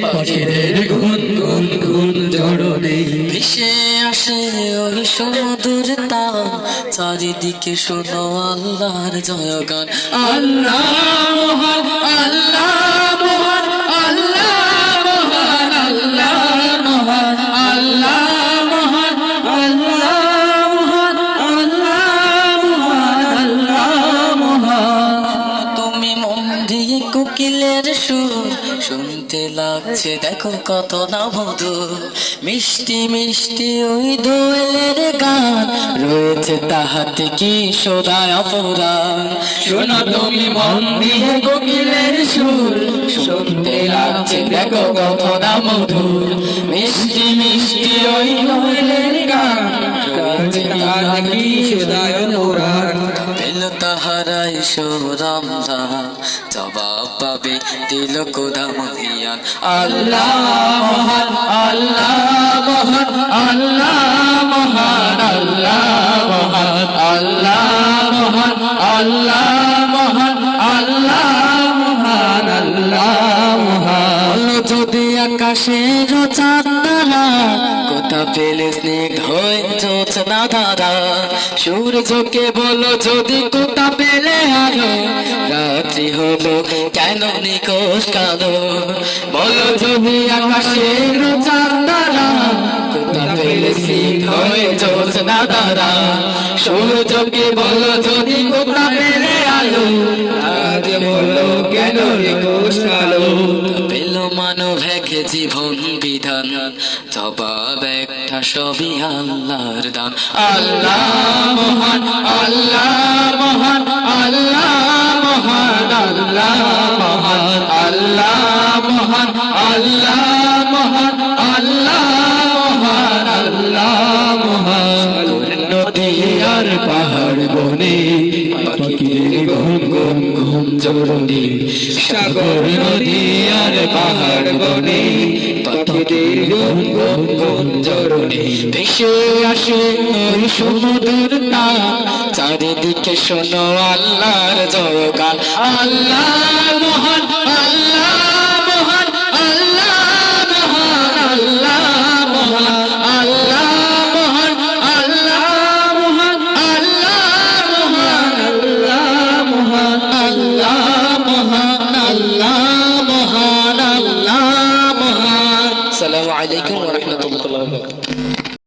পাখিদের গুন গুন গুন জড়নে ভেসে আসে ওই সমুদ্র তান চারিদিকে শোনো আল্লাহর জয়গান আল্লাহ মহান আল্লাহ মহান আল্লাহ মহান আল্লাহ মহান আল্লাহ মহান আল্লাহ মহান আল্লাহ মহান আল্লাহ মহান তুমি মন দিয়ে কোকিলের সুর শুনতে লাগছে দেখো কত না মধুর মিষ্টি মিষ্টি ওই দোয়েলের গান রয়েছে তাহাতে কি সদায় অপরাণ শোনো তুমি মন দিয়ে কোকিলের সুর শুনতে লাগছে দেখো কত না মধুর মিষ্টি মিষ্টি ওই দোয়েলের গান রয়েছে তাহাতে কি সদায় অপরাণ পেল তাহারাই সোরামরা জবাব পাবে দিল কোদা মহিয়ান আল্লাহ মহান আল্লাহ মহান আল্লাহ মহান আল্লাহ মহান আল্লাহ মহান আল্লাহ মহান আল্লাহ মহান আল্লাহ মহান যদি আকাশের চাঁদরা কোথা পেলে স্নিগ্ধ হয়ে জোছনা ধারা সূর্যকে বলো যদি কোথা পেলে আলো রাত্রি হলো কেন নিকোষ কালো বলো যদি আকাশের চাঁদরা কোথা পেলে স্নিগ্ধ হয়ে জোছনা ধারা সূর্যকে বলো যদি কোথা পেলে আলো আজ বলো কেন নিকোষ কালো পেল মানব একে জীবন বিধান জবাব একটা সবই আল্লাহর দান আল্লাহ মহান আল্লাহ মহান আল্লাহ মহান আল্লাহ মহান আল্লাহ মহান আল্লাহ মহান আল্লাহ মহান আল্লাহ মহান নদী আর পাহাড় বনে পাখিদের ঘুম ঘুম ঘুম জড়নে সাগর নদী আর পাহাড় বনে পাখিদের ঘুম ঘুম ঘুম জড়নে ভেসে আসে ওই সমুদ্র তান চারিদিকে শোনো আল্লাহর জয়গান আল্লাহ মহান আল্লাহ